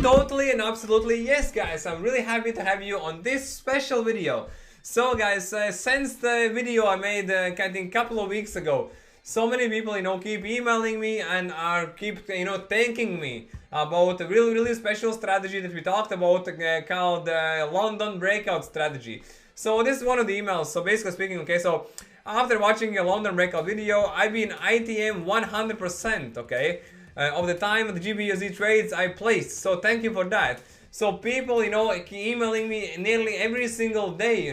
Totally and absolutely yes, guys. I'm really happy to have you on this special video. So guys, since the video I made I think a couple of weeks ago, so many people keep emailing me and keep thanking me about a really special strategy that we talked about called London Breakout Strategy. So this is one of the emails. So basically speaking, okay, so after watching a London Breakout video, I've been ITM 100%, okay, of the time of the GBUSD trades I placed. So thank you for that. So people, emailing me nearly every single day,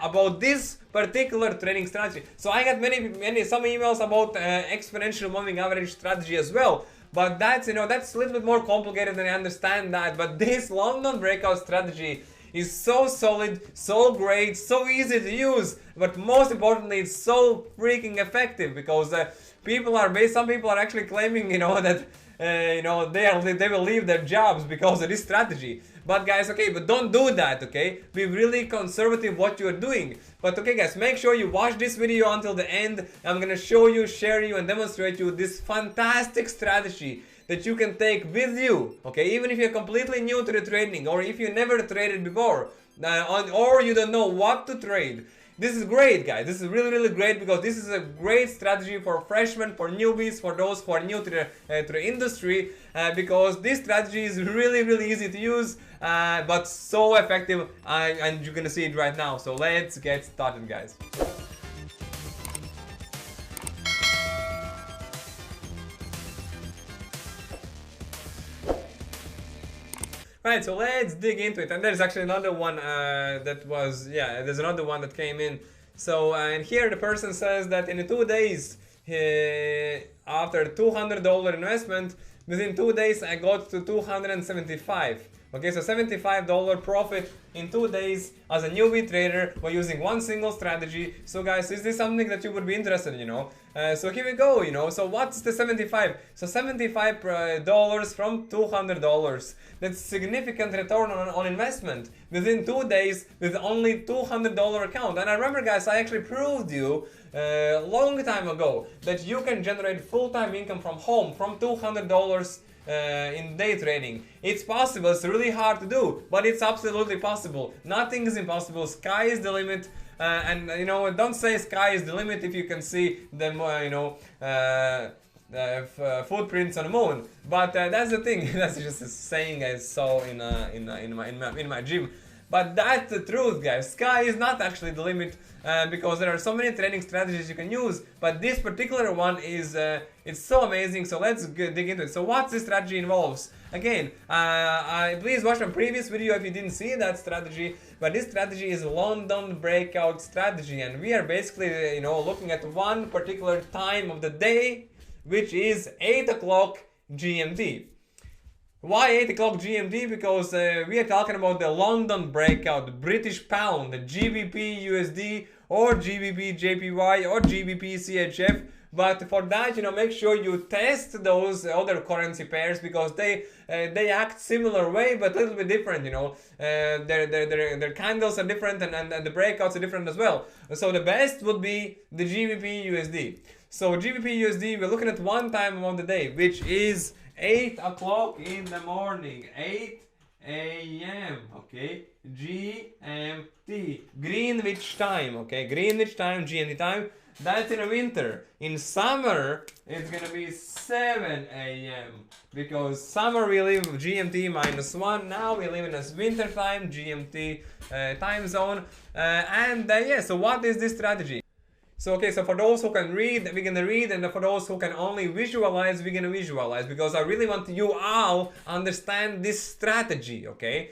about this particular trading strategy. So I got some emails about exponential moving average strategy as well. But that's, that's a little bit more complicated and I understand that. But this London Breakout Strategy is so solid, so great, so easy to use, but most importantly, it's so freaking effective because some people are actually claiming, that they will leave their jobs because of this strategy. But guys, okay, but don't do that, okay? Be really conservative what you're doing. But okay, guys, make sure you watch this video until the end. I'm gonna show you, share you, and demonstrate you this fantastic strategy that you can take with you, okay, even if you're completely new to the trading or if you never traded before or you don't know what to trade. This is great, guys. This is really great because this is a great strategy for freshmen, for newbies, for those who are new to the industry, because this strategy is really easy to use, but so effective, and you're gonna see it right now. So let's get started, guys. Right, so let's dig into it. And there's actually another one there's another one that came in. So, and here the person says that in 2 days, after $200 investment, within 2 days I got to 275. Okay, so $75 profit in 2 days as a newbie trader by using one single strategy. So guys, is this something that you would be interested in, So here we go, so what's the 75? So $75 from $200. That's significant return on investment within 2 days with only $200 account. And I remember, guys, I actually proved you a long time ago that you can generate full-time income from home from $200 in day trading. It's possible. It's really hard to do, but it's absolutely possible. Nothing is impossible. Sky is the limit. And don't say sky is the limit if you can see the footprints on the moon. But that's the thing. That's just a saying I saw in my gym. But that's the truth, guys. Sky is not actually the limit because there are so many trading strategies you can use. But this particular one is it's so amazing. So let's dig into it. So what this strategy involves? Again, please watch my previous video if you didn't see that strategy. But this strategy is London Breakout Strategy, and we are basically looking at one particular time of the day, which is 8 o'clock GMT. Why 8 o'clock GMT? Because we are talking about the London Breakout, the British Pound, the GBP USD, or GBP JPY, or GBP CHF. But for that, make sure you test those other currency pairs because they act similar way, but a little bit different. Their candles are different and the breakouts are different as well. So the best would be the GBP USD. So GBP USD, we're looking at one time of the day, which is 8 o'clock in the morning, 8 a.m. okay, GMT, Greenwich time, okay, Greenwich time, GMT time. That's in the winter. In summer, it's gonna be 7 a.m. because summer we live GMT -1. Now we live in a winter time, GMT time zone. So what is this strategy? So okay, so for those who can read, we're gonna read, and for those who can only visualize, we're gonna visualize because I really want you all understand this strategy, okay?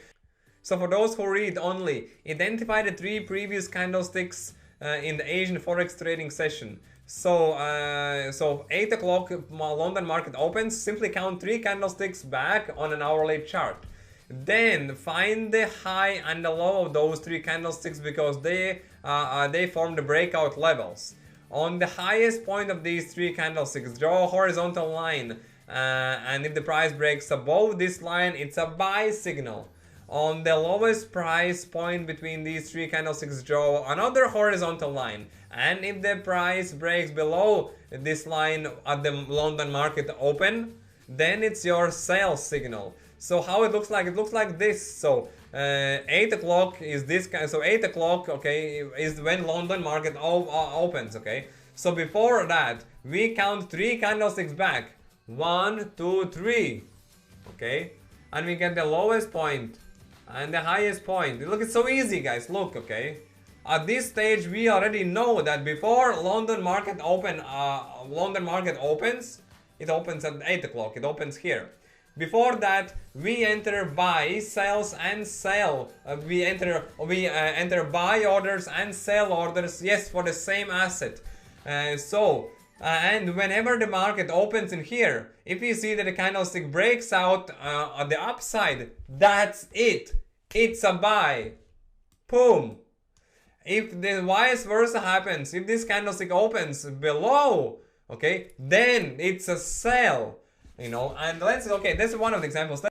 So for those who read only, identify the 3 previous candlesticks in the Asian Forex trading session. So 8 o'clock London market opens, simply count 3 candlesticks back on an hourly chart. Then find the high and the low of those 3 candlesticks because they form the breakout levels. On the highest point of these 3 candlesticks, draw a horizontal line, and if the price breaks above this line, it's a buy signal. On the lowest price point between these 3 candlesticks, draw another horizontal line, and if the price breaks below this line at the London market open, then it's your sales signal. So how it looks like? It looks like this. So 8 o'clock is this kind. So 8 o'clock, okay, is when London market opens. Okay. So before that, we count 3 candlesticks back. 1, 2, 3. Okay, and we get the lowest point and the highest point. Look, it's so easy, guys. Look, okay. At this stage, we already know that before London market opens, it opens at 8 o'clock. It opens here. Before that, we enter buy, sells, and sell. We enter buy orders and sell orders. Yes, for the same asset. And whenever the market opens in here, if you see that the candlestick breaks out on the upside, that's it. It's a buy. Boom. If the vice versa happens, if this candlestick opens below, okay, then it's a sell, you know. And okay, this is one of the examples.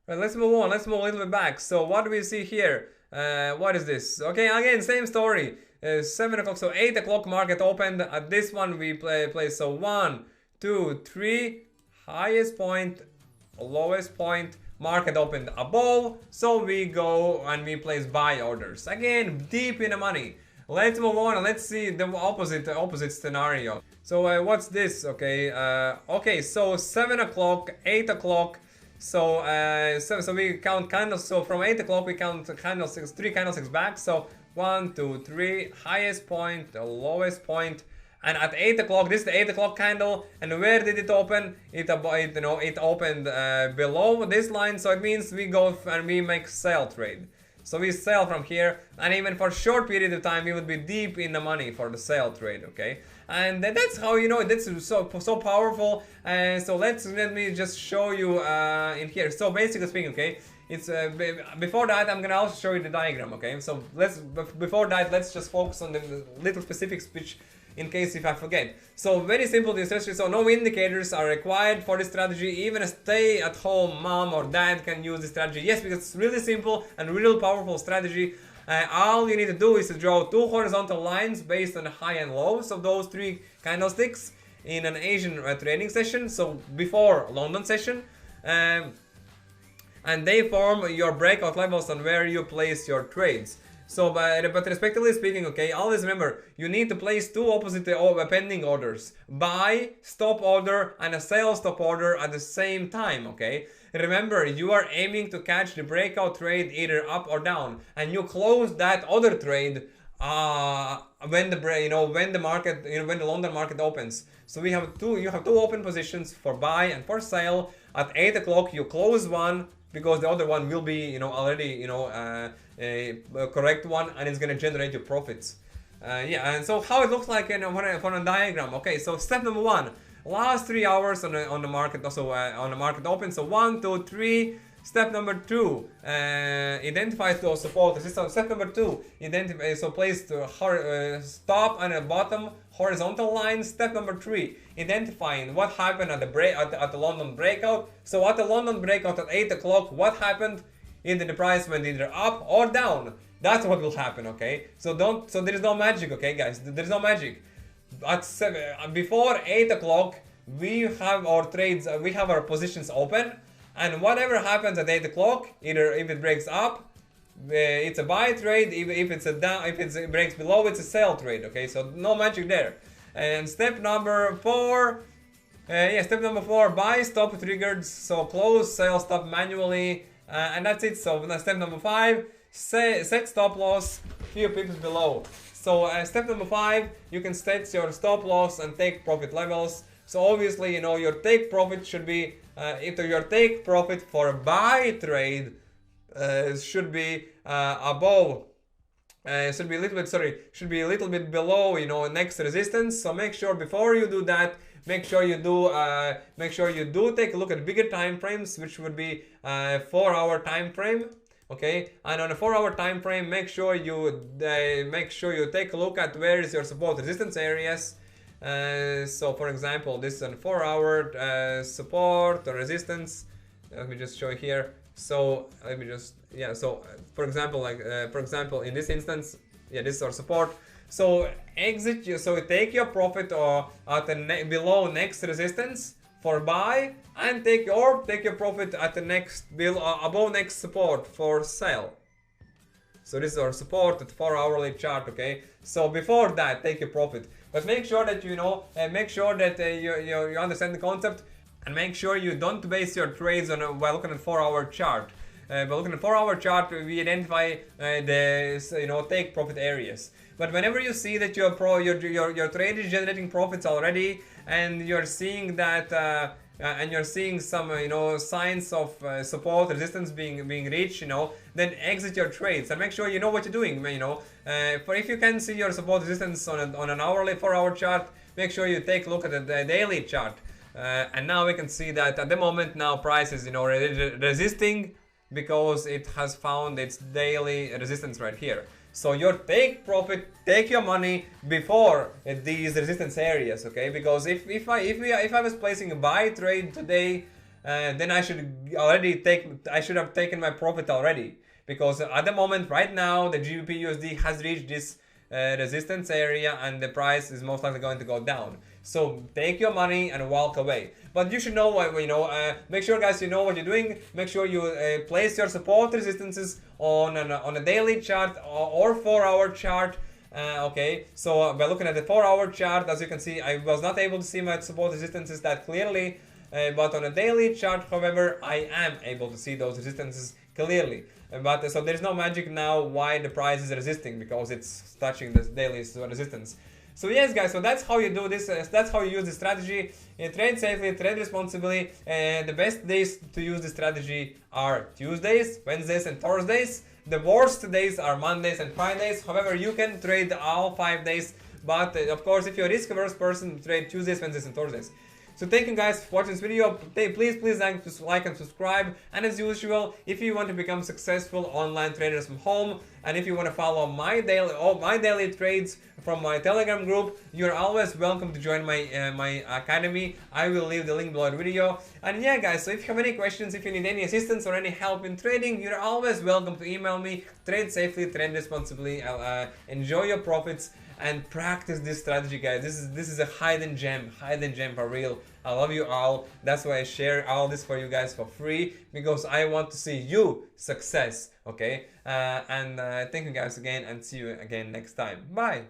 Let's move on. Let's move a little bit back. So what do we see here? What is this? Okay, again, same story. 7 o'clock, so 8 o'clock market opened. At this one we play so 1, 2, 3, highest point, lowest point. Market opened above, so we go and we place buy orders. Again, deep in the money. Let's move on and let's see the opposite scenario. So what's this? Okay, okay, so 7 o'clock, 8 o'clock. So so we count candles. So from 8 o'clock we count candlesticks, 3 candlesticks back. So 1, 2, 3, highest point, the lowest point. And at 8 o'clock, this is the 8 o'clock candle, and where did it open? It opened below this line, so it means we go and we make sell trade. So we sell from here, and even for a short period of time, we would be deep in the money for the sell trade, okay? And that's how, you know, that's so powerful. And so let me just show you in here. So basically speaking, okay, it's before that I'm gonna also show you the diagram, okay? So before that, let's just focus on the little specifics which, in case if I forget. So very simple this strategy. So no indicators are required for this strategy. Even a stay-at-home mom or dad can use this strategy. Yes, because it's really simple and really powerful strategy. All you need to do is to draw 2 horizontal lines based on the high and lows of those 3 candlesticks in an Asian trading session. So before London session. And they form your breakout levels on where you place your trades. So, but respectively speaking, okay, always remember, you need to place 2 opposite pending orders. Buy, stop order, and a sell stop order at the same time, okay? Remember, you are aiming to catch the breakout trade either up or down. And you close that other trade when the London market opens. So you have 2 open positions for buy and for sell. At 8 o'clock, you close one, because the other one will be, you know, already, you know, a correct one, and it's gonna generate your profits. Yeah, and so how it looks like on a diagram. Okay, so step number 1, last 3 hours on the market, also on the market open. So 1, 2, 3. Step number 2, identify those support resistance. Step number 2, identify, so place the stop and a bottom horizontal line. Step number 3, identifying what happened at the London breakout. So at the London breakout at 8 o'clock, what happened? Either the price went either up or down. That's what will happen, okay? So there is no magic, okay, guys? There is no magic. Before 8 o'clock, we have our trades, we have our positions open. And whatever happens at 8 o'clock, either if it breaks up, it's a buy trade. If it's a down, if it breaks below, it's a sell trade. Okay, so no magic there. And step number 4, step number 4, buy stop triggered. So close, sell stop manually, and that's it. So step number 5, set stop loss few pips below. So step number 5, you can set your stop loss and take profit levels. So obviously, you know, your take profit should be, if your take profit for a buy trade should be above, should be a little bit below, you know, next resistance. So make sure before you do that, make sure you do take a look at bigger time frames, which would be 4-hour time frame. Okay, and on a 4-hour time frame, make sure you take a look at where is your support resistance areas. So for example, this is a 4-hour support or resistance. Let me just show here. So let me just, yeah, so for example, in this instance, yeah, this is our support. So exit, so take your profit or at the below next resistance for buy and take your profit at the next bill above next support for sell. So this is our support at 4-hourly chart, okay? So before that, take your profit. But make sure that you know, make sure that you understand the concept, and make sure you don't base your trades on while looking at 4-hour chart. By looking at 4-hour chart, we identify the take profit areas. But whenever you see that your trade is generating profits already, and you're seeing that. And you're seeing some signs of support resistance being reached, then exit your trades and make sure you know what you're doing. For if you can see your support resistance on an hourly 4-hour chart, make sure you take a look at the daily chart. And now we can see that at the moment now price is resisting because it has found its daily resistance right here. So your take profit, take your money before these resistance areas, okay? Because if I was placing a buy trade today, then I should have taken my profit already. Because at the moment, right now, the GBP USD has reached this resistance area, and the price is most likely going to go down. So take your money and walk away. But you should know what make sure, guys, you know what you're doing. Make sure you place your support resistances on a daily chart or 4-hour chart. Okay, so by looking at the 4-hour chart, as you can see, I was not able to see my support resistances that clearly. But on a daily chart, however, I am able to see those resistances clearly. But so there's no magic now why the price is resisting, because it's touching the daily resistance. So yes, guys, so that's how you do this. That's how you use this strategy. Trade safely, trade responsibly. The best days to use this strategy are Tuesdays, Wednesdays, and Thursdays. The worst days are Mondays and Fridays. However, you can trade all 5 days. But of course, if you're a risk-averse person, trade Tuesdays, Wednesdays, and Thursdays. So thank you guys for watching this video. Please like and subscribe. And as usual, if you want to become successful online traders from home, and if you want to follow my daily trades from my Telegram group, you're always welcome to join my academy. I will leave the link below the video. And yeah, guys, so if you have any questions, if you need any assistance or any help in trading, you're always welcome to email me. Trade safely, trade responsibly. Enjoy your profits and practice this strategy, guys. This is a hidden gem for real. I love you all. That's why I share all this for you guys for free, because I want to see you success. Okay, and thank you guys again, and see you again next time. Bye.